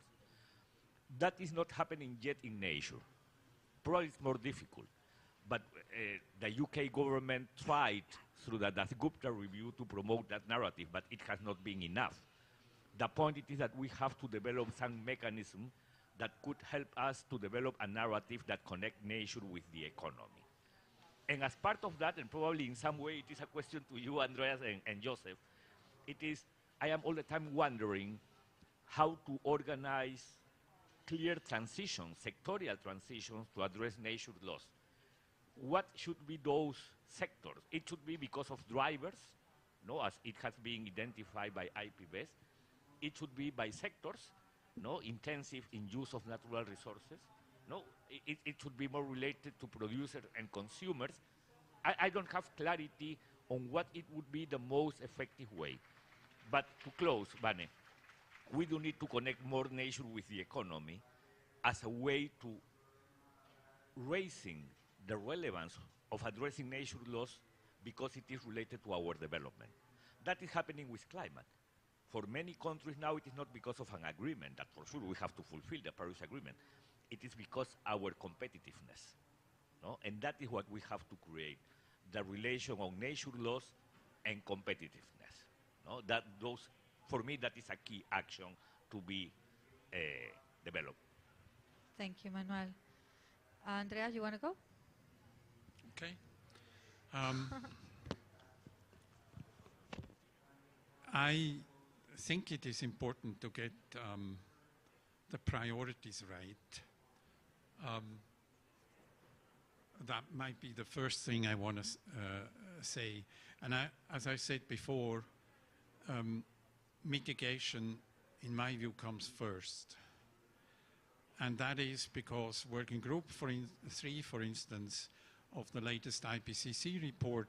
Speaker 4: That is not happening yet in nature. Probably it's more difficult. But the UK government tried through the Dasgupta review to promote that narrative, but it has not been enough. The point is that we have to develop some mechanism that could help us to develop a narrative that connects nature with the economy. And as part of that, and probably in some way it is a question to you, Andreas and Joseph, it is, I am all the time wondering how to organize clear transitions, sectorial transitions to address nature loss. What should be those sectors? It should be because of drivers, no, as it has been identified by IPBES. It should be by sectors, no, intensive in use of natural resources. No, it should be more related to producers and consumers. I don't have clarity on what it would be the most effective way. But to close, Vane, we do need to connect more nature with the economy as a way to raising the relevance of addressing nature loss because it is related to our development. That is happening with climate. For many countries now, it is not because of an agreement that for sure we have to fulfill the Paris Agreement. It is because our competitiveness. No? And that is what we have to create, the relation of nature loss and competitiveness. No? That those, for me, that is a key action to be developed.
Speaker 1: Thank you, Manuel. Andrea, you want to go?
Speaker 6: Okay. I think it is important to get the priorities right. That might be the first thing I want to say. And as I said before, mitigation, in my view, comes first. And that is because Working Group 3, for instance, of the latest IPCC report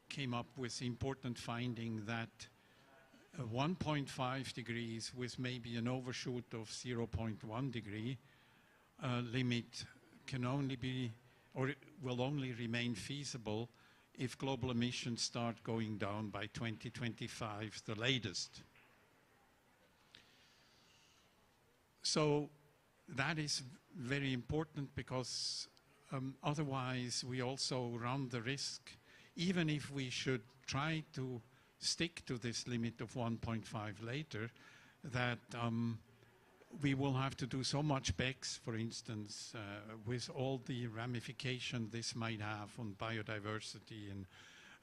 Speaker 6: came up with important finding that 1.5 degrees with maybe an overshoot of 0.1 degree limit can only be or it will only remain feasible if global emissions start going down by 2025, the latest. So that is very important, because otherwise we also run the risk, even if we should try to stick to this limit of 1.5 later, that we will have to do so much BECS, for instance, with all the ramification this might have on biodiversity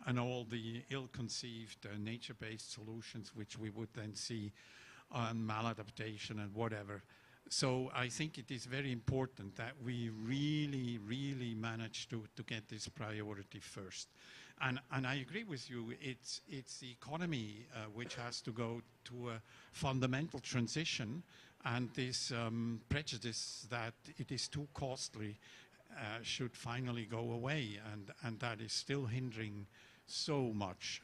Speaker 6: and all the ill-conceived nature-based solutions which we would then see on maladaptation and whatever. So I think it is very important that we really, really manage to get this priority first. And I agree with you, it's the economy which has to go to a fundamental transition, and this prejudice that it is too costly should finally go away, and that is still hindering so much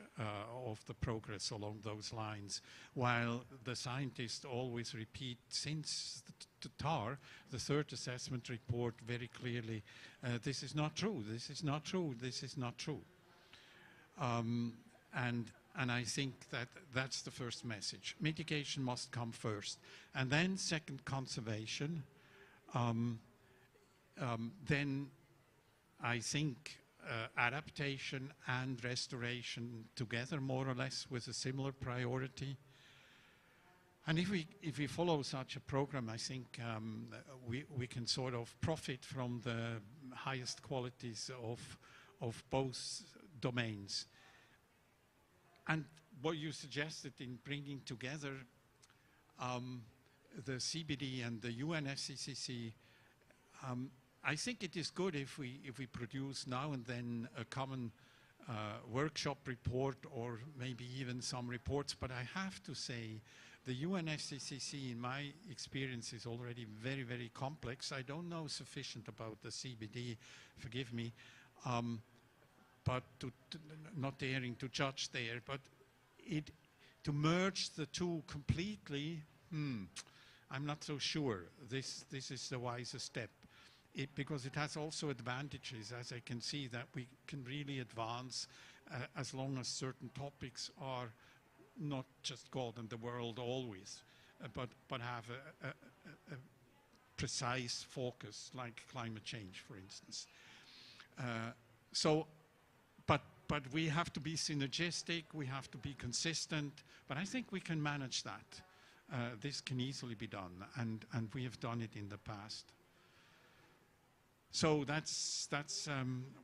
Speaker 6: of the progress along those lines, while the scientists always repeat since the TAR, the third assessment report, very clearly, this is not true, this is not true, this is not true. And I think that that's the first message. Mitigation must come first. And then second, conservation. Then I think adaptation and restoration together, more or less, with a similar priority. And if we follow such a program, I think we can sort of profit from the highest qualities of both domains. And what you suggested in bringing together the CBD and the UNFCCC, I think it is good if we produce now and then a common workshop report, or maybe even some reports. But I have to say, the UNFCCC, in my experience, is already very, very complex. I don't know sufficient about the CBD, forgive me, but not daring to judge there. But to merge the two completely, I'm not so sure. This is the wisest step. Because it has also advantages, as I can see, that we can really advance as long as certain topics are not just God and the world always, but have a precise focus, like climate change, for instance. But we have to be synergistic, we have to be consistent, but I think we can manage that. This can easily be done, and we have done it in the past. So that's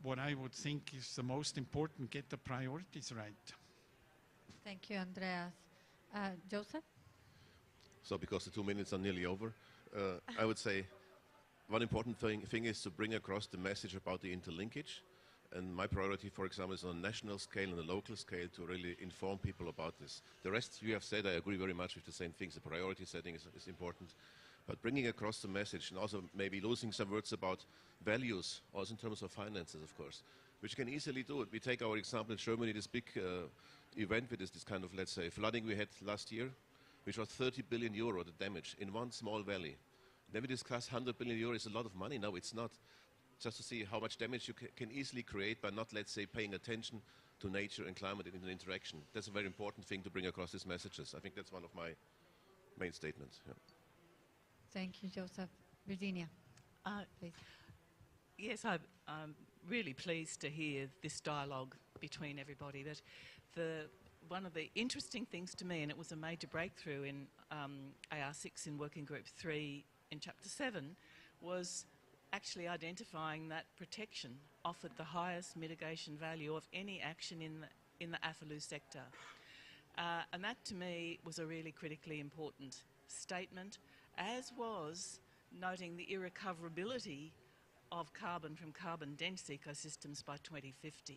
Speaker 6: what I would think is the most important, get the priorities right.
Speaker 1: Thank you, Andreas. Joseph?
Speaker 3: So because the 2 minutes are nearly over, I would say one important thing is to bring across the message about the interlinkage. And my priority, for example, is on a national scale and a local scale to really inform people about this. The rest you have said, I agree very much with the same things. The priority setting is important. But bringing across the message, and also maybe losing some words about values, also in terms of finances, of course, which can easily do it. We take our example in Germany, this big event with this kind of, let's say, flooding we had last year, which was 30 billion euro, the damage, in one small valley. Then we discuss 100 billion euro is a lot of money. No, it's not. Just to see how much damage you can easily create by not, let's say, paying attention to nature and climate in an interaction. That's a very important thing to bring across these messages. I think that's one of my main statements. Yeah.
Speaker 1: Thank you, Joseph. Virginia, please.
Speaker 2: Yes, I'm really pleased to hear this dialogue between everybody. That one of the interesting things to me, and it was a major breakthrough in AR6 in Working Group 3 in Chapter 7, was actually identifying that protection offered the highest mitigation value of any action in the AFLU sector. And that, to me, was a really critically important statement, as was noting the irrecoverability of carbon from carbon-dense ecosystems by 2050.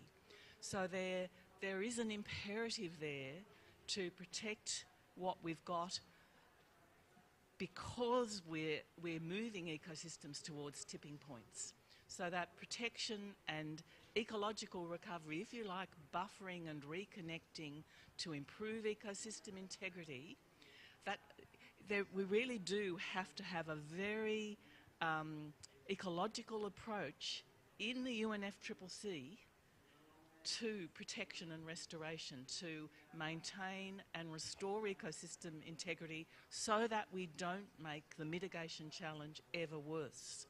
Speaker 2: So there is an imperative there to protect what we've got, because we're moving ecosystems towards tipping points. So that protection and ecological recovery, if you like, buffering and reconnecting to improve ecosystem integrity, we really do have to have a very ecological approach in the UNFCCC to protection and restoration, to maintain and restore ecosystem integrity so that we don't make the mitigation challenge ever worse,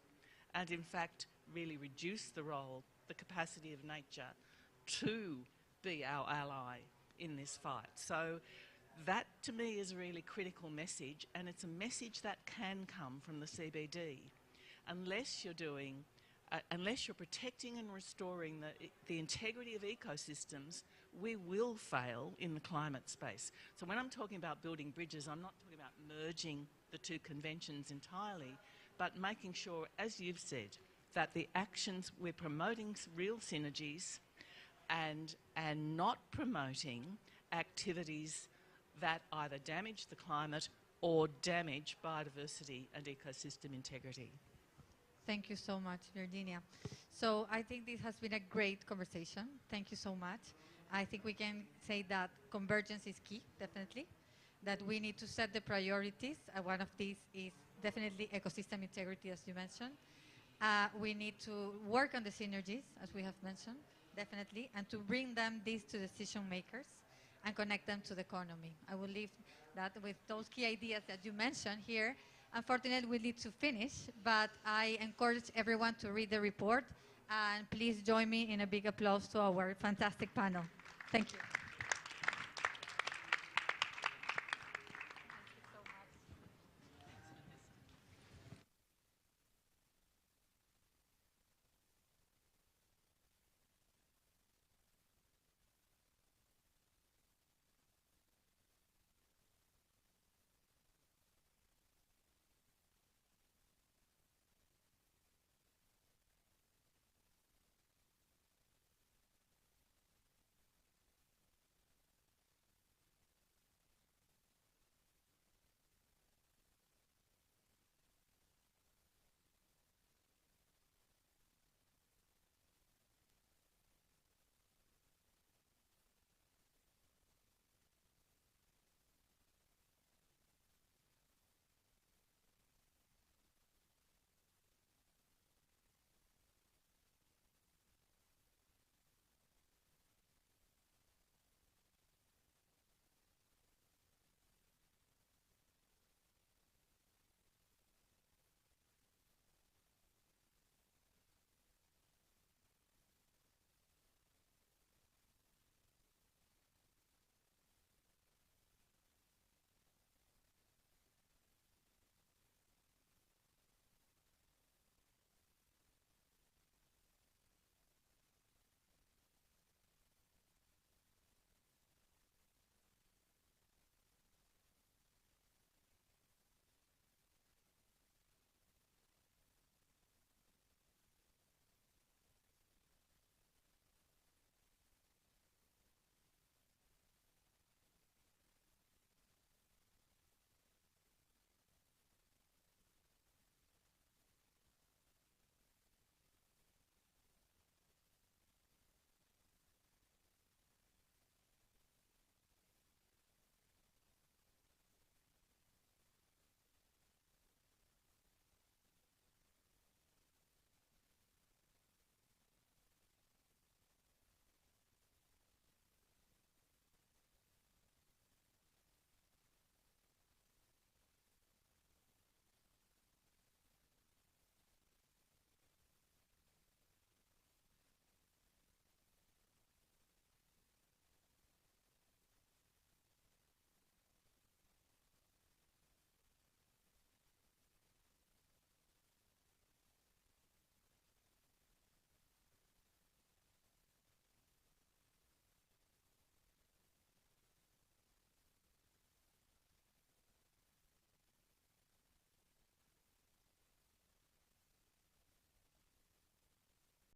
Speaker 2: and in fact really reduce the role, the capacity of nature to be our ally in this fight. So that to me is a really critical message, and it's a message that can come from the CBD. Unless you're protecting and restoring the integrity of ecosystems, we will fail in the climate space. So when I'm talking about building bridges, I'm not talking about merging the two conventions entirely, but making sure, as you've said, that the actions, we're promoting real synergies and not promoting activities that either damage the climate or damage biodiversity and ecosystem integrity.
Speaker 1: Thank you so much, Virginia. So I think this has been a great conversation. Thank you so much. I think we can say that convergence is key, definitely, that we need to set the priorities. One of these is definitely ecosystem integrity, as you mentioned. We need to work on the synergies, as we have mentioned, definitely, and to bring these to decision makers and connect them to the economy. I will leave that with those key ideas that you mentioned here. Unfortunately, we need to finish, but I encourage everyone to read the report, and please join me in a big applause to our fantastic panel. Thank you.